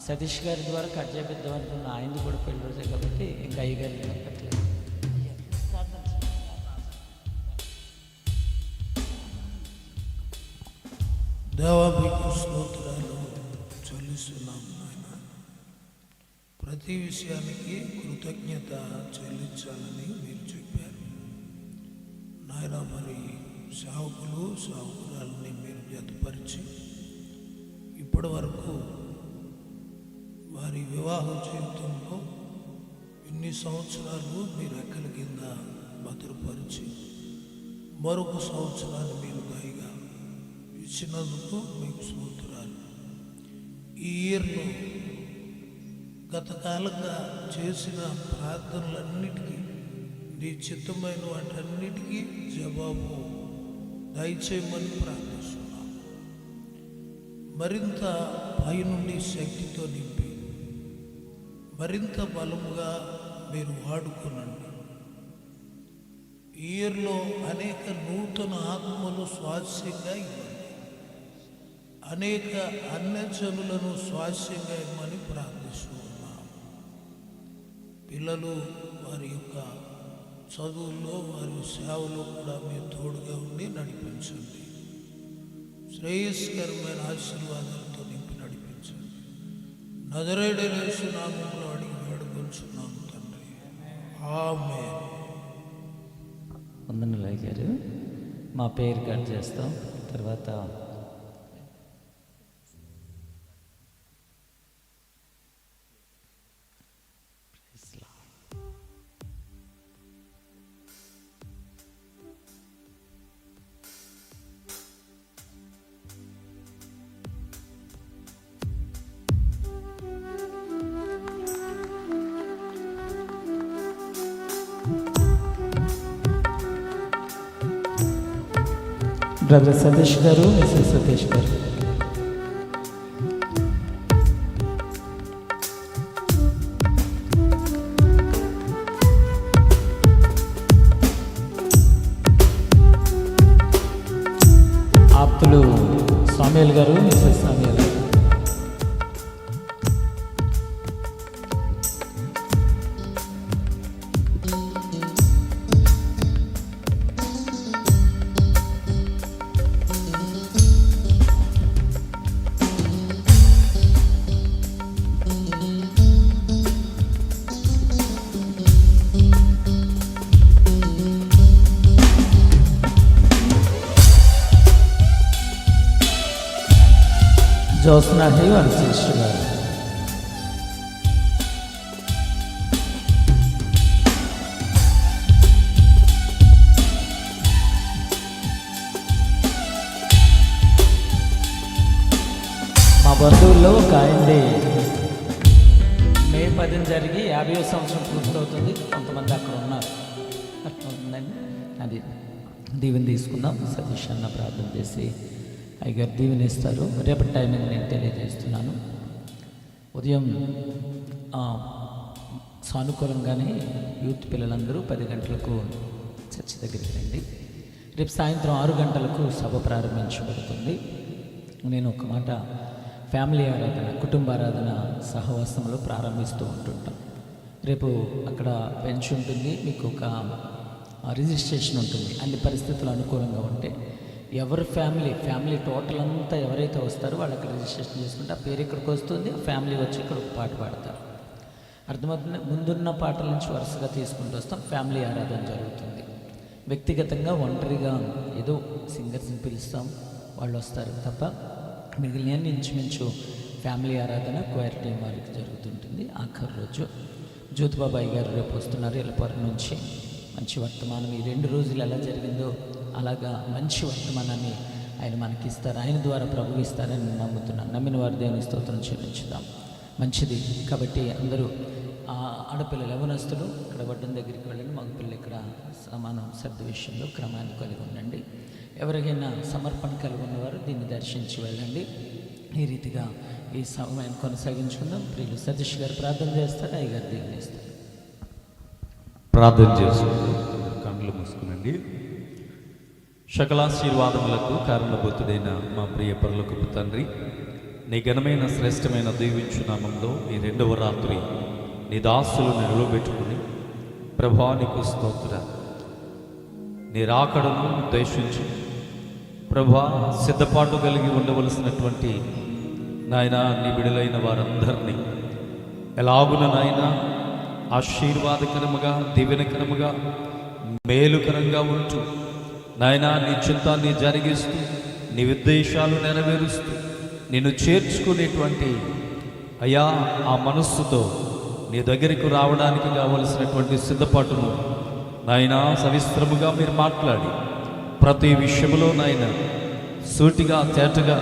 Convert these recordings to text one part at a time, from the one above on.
సతీష్ గారి ద్వారా కట్ చేపిద్దాం అనుకున్న ఆయనది కూడా పెళ్లి రోజే కాబట్టి ఇంకా అయ్యగారి పెట్టలేదు. దేవా మీకు స్తోత్రాలు చెల్లిస్తున్నాం నాయన. ప్రతి విషయానికి కృతజ్ఞత చెల్లించాలని మీరు చెప్పారు నాయన. మరి సేవకులు సేవకురాలని మీరు జతపరిచి ఇప్పటి వరకు వారి వివాహ జీవితంలో ఇన్ని సంవత్సరాలు మీరు రెక్కల కింద భద్రపరిచి మరొక సంవత్సరాన్ని మీరు దయగా ఇచ్చినందుకు మీకు స్తోత్రాలు. ఈ ఇయర్లో గత కాలంగా చేసిన ప్రార్థనలన్నిటికీ నీ చిత్తమైన వాటన్నిటికీ జవాబు దయచేయమని ప్రార్థిస్తున్నాం. మరింత పైనుండి శక్తితో నింపి మరింత బలముగా మీరు వాడుకునండి. ఈ ఇయర్లో అనేక నూతన ఆత్మలు స్వాస్యంగా ఇవ్వండి. అనేక అన్యజనులను స్వాస్యంగా ఇవ్వమని ప్రార్థిస్తున్నాం. పిల్లలు వారి యొక్క చదువుల్లో వారి సేవలో కూడా మీరు తోడుగా ఉండి నడిపించండి. శ్రేయస్కరమైన ఆశీర్వాదాలతో నింపి నడిపించండి. నజరేయుడైన యేసు నామములో అడిగి వేడుకొంచున్నాము తండ్రి, ఆమేన్. వందనాలు అయ్యగారు. మా పేరు కట్ చేస్తాం. తర్వాత బ్రదర్ సతీష్ గారు, మిస్సెస్ సతీష్ గారు. ఆప్తులు స్వామియల్ గారు, మిస్సెస్ స్వామియల్ గారు. జ్యోత్స్నా హే వాళ్ళ సిస్టర్ గారు. మా బంధువుల్లో ఒక ఆయనది మే 10 జరిగి 50వ సంవత్సరం పూర్తవుతుంది. కొంతమంది అక్కడ ఉన్నారు. అట్లా ఉందండి. అది దీవెన తీసుకుందాం. సతీష్ అన్న ప్రార్థన చేసి అయ్యగారు దీవెనిస్తారు. రేపటి టైమింగ్ నేను తెలియజేస్తున్నాను. ఉదయం సానుకూలంగానే యూత్ పిల్లలందరూ 10 గంటలకు చర్చి దగ్గరికి రండి. రేపు సాయంత్రం 6 గంటలకు సభ ప్రారంభించబడుతుంది. నేను ఒక మాట, ఫ్యామిలీ ఆరాధన, కుటుంబ ఆరాధన సహవాసంలో ప్రారంభిస్తూ ఉంటుంటాం. రేపు అక్కడ బెంచ్ ఉంటుంది, మీకు ఒక రిజిస్ట్రేషన్ ఉంటుంది. అన్ని పరిస్థితులు అనుకూలంగా ఉంటే ఎవరి ఫ్యామిలీ టోటల్ అంతా ఎవరైతే వస్తారో వాళ్ళు అక్కడ రిజిస్ట్రేషన్ చేసుకుంటే ఆ పేరు ఇక్కడికి వస్తుంది. ఆ ఫ్యామిలీ వచ్చి ఇక్కడ ఒక పాట పాడతారు. అర్థమవుతుంది. ముందున్న పాటల నుంచి వరుసగా తీసుకుంటూ వస్తాం. ఫ్యామిలీ ఆరాధన జరుగుతుంది. వ్యక్తిగతంగా ఒంటరిగా ఏదో సింగర్స్ని పిలుస్తాం, వాళ్ళు వస్తారు తప్ప మిగిలిన ఇంచుమించు ఫ్యామిలీ ఆరాధన క్వైర్ టీం వారికి జరుగుతుంటుంది. ఆఖరి రోజు జ్యోతిబాబాయి గారు రేపు వస్తున్నారు ఎల్లపొర నుంచి. మంచి వర్తమానం ఈ 2 రోజులు ఎలా జరిగిందో అలాగా మంచి వర్తమానాన్ని ఆయన మనకి ఇస్తారు. ఆయన ద్వారా ప్రభు ఇస్తారని నేను నమ్ముతున్నాను. నమ్మిన వారి దేవుని స్తోత్రం చెల్లించుదాం. మంచిది. కాబట్టి అందరూ ఆడపిల్లలు యవనస్తులు ఇక్కడ వడ్డం దగ్గరికి వెళ్ళండి. మగపిల్లలు ఇక్కడ సమానం శ్రద్ధ విషయంలో క్రమాన్ని కలిగి ఉండండి. ఎవరికైనా సమర్పణ కలిగి ఉన్నవారు దీన్ని దర్శించి వెళ్ళండి. ఈ రీతిగా ఈ సమయాన్ని కొనసాగించుకుందాం. ప్రియులు సతీష్ గారు ప్రార్థన చేస్తారు, అయ్యగారు దీవెన ఇస్తారు. ప్రార్థన చేసుకోండి. కళ్ళు మూసుకునండి. సకలాశీర్వాదములకు కారణభూతుడైన మా ప్రియ పరలోకపు తండ్రి, నీ ఘనమైన శ్రేష్టమైన దీవించు నామంలో ఈ రెండవ రాత్రి నీ దాసులను నిలబెట్టుకుని ప్రభా నీకు స్తోత్ర, నీ రాకడను ఉద్దేశించి ప్రభా సిద్ధపాటు కలిగి ఉండవలసినటువంటి నాయన నీ బిడలైన వారందరినీ ఎలాగున నాయన ఆశీర్వాదకరముగా, దీవెనకరముగా, మేలుకరంగా ఉంటూ నాయన నీ చిత్తాన్ని జరిగిస్తూ నీ ఉద్దేశాలు నెరవేరుస్తూ నిన్ను చేర్చుకునేటువంటి అయ్యా ఆ మనస్సుతో నీ దగ్గరికి రావడానికి కావలసినటువంటి సిద్ధపాటును నాయన సవిస్తరముగా మీరు మాట్లాడి ప్రతి విషయంలో నాయన సూటిగా తేటగా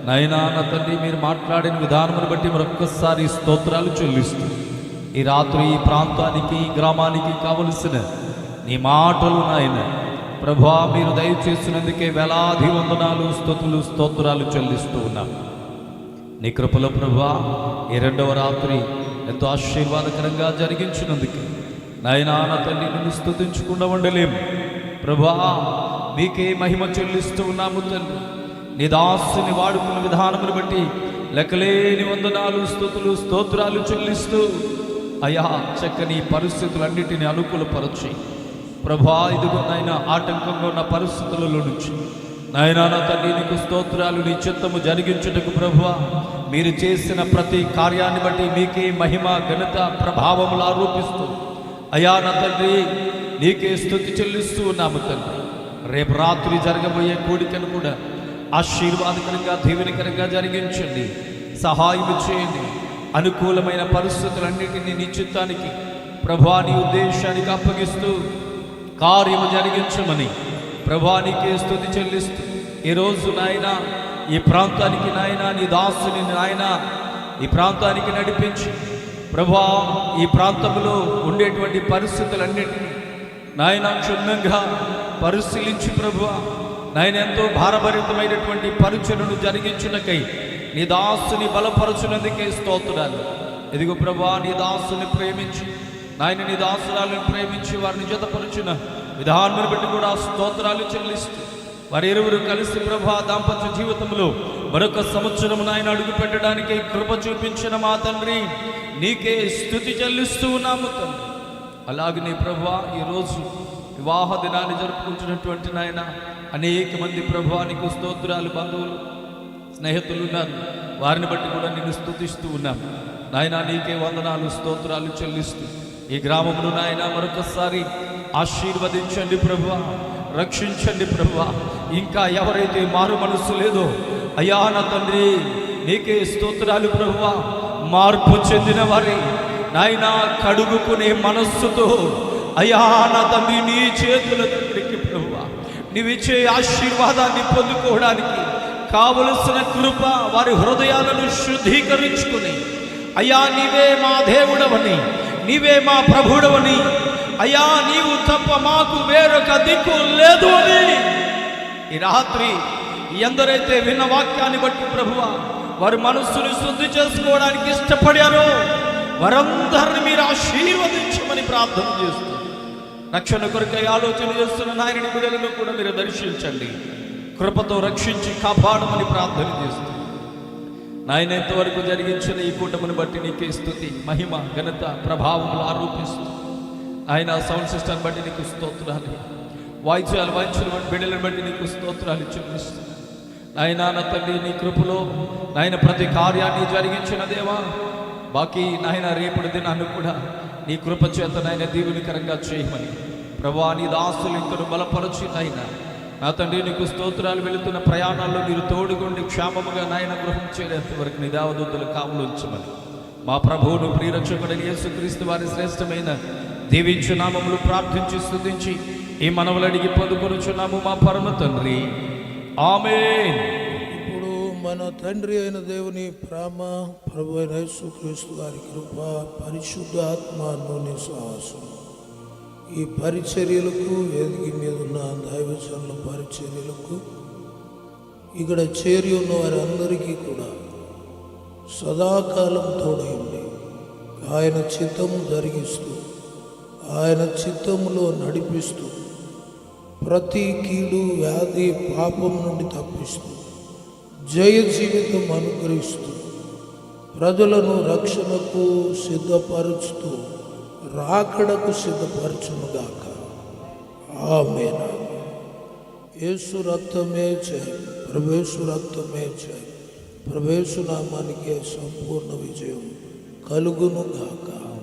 నాయనా నా తండ్రి మీరు మాట్లాడిన విధానమును బట్టి మరొక్కసారి స్తోత్రాలు చెల్లిస్తూ ఈ రాత్రి ఈ ప్రాంతానికి, ఈ గ్రామానికి కావలసిన నీ మాటలు నాయన ప్రభా మీరు దయచేసినందుకే వేలాది వందనాలు, స్తుతులు, స్తోత్రాలు చెల్లిస్తూ ఉన్నాం. నీ కృపలో ప్రభా ఈ రెండవ రాత్రి ఎంతో ఆశీర్వాదకరంగా జరిగించినందుకు నాయనా నా తండ్రి నిన్ను స్తుతించకుండా ఉండలేము ప్రభా. మీకే మహిమ చెల్లిస్తూ ఉన్నాము తండ్రి. నీ దాసుని వాడుకున్న విధానమును బట్టి లెక్కలేని వందనాలు, స్తుతులు, స్తోత్రాలు చెల్లిస్తూ అయా చక్కని పరిస్థితులన్నిటిని అనుకూలపరచి ప్రభా ఇదిగో నాయన ఆటంకంగా ఉన్న పరిస్థితులలో నుంచి నాయనా నా తండ్రి నీకు స్తోత్రాలు. నీ చిత్తము జరిగించుటకు ప్రభువా మీరు చేసిన ప్రతి కార్యాన్ని బట్టి మీకే మహిమ, ఘనత, ప్రభావములు ఆరోపిస్తూ అయా నా తండ్రి నీకే స్తుతి చెల్లిస్తూ ఉన్నాము తండ్రి. రేపు రాత్రి జరగబోయే కోడికను కూడా ఆశీర్వాదకరంగా, దీవెనకరంగా జరిగించండి, సహాయం చేయండి. అనుకూలమైన పరిస్థితులన్నిటినీ నీ చిత్తానికి ప్రభువా నీ ఉద్దేశానికి అప్పగిస్తూ కార్యము జరిగించమని ప్రభువా నీకే స్తుతి చెల్లిస్తూ ఈరోజు నాయన ఈ ప్రాంతానికి నాయన నీ దాసుని నాయన ఈ ప్రాంతానికి నడిపించి ప్రభువా ఈ ప్రాంతంలో ఉండేటువంటి పరిస్థితులన్నిటినీ నాయన క్షుణ్ణంగా పరిశీలించి ప్రభువా నాయన ఎంతో భారభరితమైనటువంటి పరిచయను జరిగించునకై నీ దాసుని బలపరచునందుకే స్తోత్రాలు. ఎదిగో ప్రభా నీ దాసుని ప్రేమించి నాయన నీ దాసురాలను ప్రేమించి వారిని జతపరుచిన విధానాన్ని బట్టి కూడా స్తోత్రాలు చెల్లిస్తూ వారి ఇరువురు కలిసి ప్రభా దాంపత్య జీవితంలో మరొక సంవత్సరం నాయన అడుగు పెట్టడానికి కృప చూపించిన మా తండ్రి నీకే స్తుతి చెల్లిస్తూ ఉన్నాము తండ్రి. అలాగే నీ ప్రభా ఈరోజు వివాహ దినాన్ని జరుపుకుంటున్నటువంటి నాయన అనేక మంది ప్రభా నీకు స్తోత్రాలు, బంధువులు, స్నేహితులు ఉన్నారు. వారిని బట్టి కూడా నిన్ను స్తుతిస్తూ ఉన్నాం నాయన. నీకే వందనాలు, స్తోత్రాలు చెల్లిస్తూ ఈ గ్రామమును నాయన మరొకసారి ఆశీర్వదించండి ప్రభువా, రక్షించండి ప్రభువా. ఇంకా ఎవరైతే మారు మనస్సు లేదో అయ్యా నా తండ్రి నీకే స్తోత్రాలు ప్రభువా. మార్పు చెందిన వారి నాయన కడుగుకునే మనస్సుతో అయ్యా నా తండ్రి నీ చేతుల దగ్గరికి ప్రభువా నీవిచ్చే ఆశీర్వాదాన్ని పొందుకోవడానికి కావలసిన కృప వారి హృదయాలను శుద్ధీకరించుకుని అయ్యా నీవే మా దేవుడవని, నీవే మా ప్రభుడవని, అయ్యా నీవు తప్ప మాకు వేరొక దిక్కు లేదు అని ఈ రాత్రి ఎందరైతే విన్న వాక్యాన్ని బట్టి ప్రభువా వారి మనస్సును శుద్ధి చేసుకోవడానికి ఇష్టపడారో వారందరిని మీరు ఆశీర్వదించమని ప్రార్థన చేస్తూ రక్షణ కొరకై ఆలోచన చేస్తున్న నాయని బిడ్డలను కూడా మీరు దర్శించండి, కృపతో రక్షించి కాపాడమని ప్రార్థన చేస్తూ నాయన ఎంతవరకు జరిగించిన ఈ కూటమిని బట్టి నీకే స్తుతి, మహిమ, ఘనత, ప్రభావములు ఆరోపిస్తూ ఆయన సౌండ్ సిస్టమ్ బట్టి నీకు స్తోత్రాలు, వాయిద్యాలు వాయించిన బిడ్డలను బట్టి నీకు స్తోత్రాలు చెల్లిస్తూ నాయన నా తండ్రి నీ కృపలో నాయన ప్రతి కార్యాన్ని జరిగించిన దేవా బాకీ నాయన రేపటి దినాన్ని కూడా నీ కృప చేత నాయన దీవెనకరంగా చేయమని ప్రభువా నీ దాసులు ఇంకను బలపరచి నాయన నా తండ్రి నీకు స్తోత్రాలు. వెళుతున్న ప్రయాణాల్లో మీరు తోడుగుండి క్షేమముగా నాయన గృహం చేరేంత వరకు నీ దేవదూతలు కావులు ఉంచమని మా ప్రభువును ప్రియరక్షకుడైన యేసుక్రీస్తు వారి శ్రేష్టమైన దీవించు నామములు ప్రార్థించి స్తుతించి ఈ మనవులు అడిగి పొందుకొనుచున్నాము మా పరమ తండ్రి, ఆమేన్. ఇప్పుడు మన తండ్రి అయిన దేవుని ప్రేమ, ప్రభు అయిన యేసుక్రీస్తు వారి కృప, పరిశుద్ధాత్మను సాహసం ఈ పరిచర్యలకు, వేదిక మీద ఉన్న దైవజనుల పరిచర్యలకు, ఇక్కడ చేరి ఉన్న వారందరికీ కూడా సదాకాలం తోడైంది. ఆయన చిత్తము జరిగిస్తూ, ఆయన చిత్తములో నడిపిస్తూ, ప్రతి కీడు, వ్యాధి, పాపం నుండి తప్పిస్తూ, జయ జీవితం అనుగ్రహిస్తూ ప్రజలను రక్షణకు సిద్ధపరుచుతూ రాకడకు సిద్ధపరచునుగాక. ఆమేన్. యేసు రక్తమే జయం, ప్రభుయేసు రక్తమే జయం, ప్రభుయేసు నామానికే సంపూర్ణ విజయం కలుగునుగాక.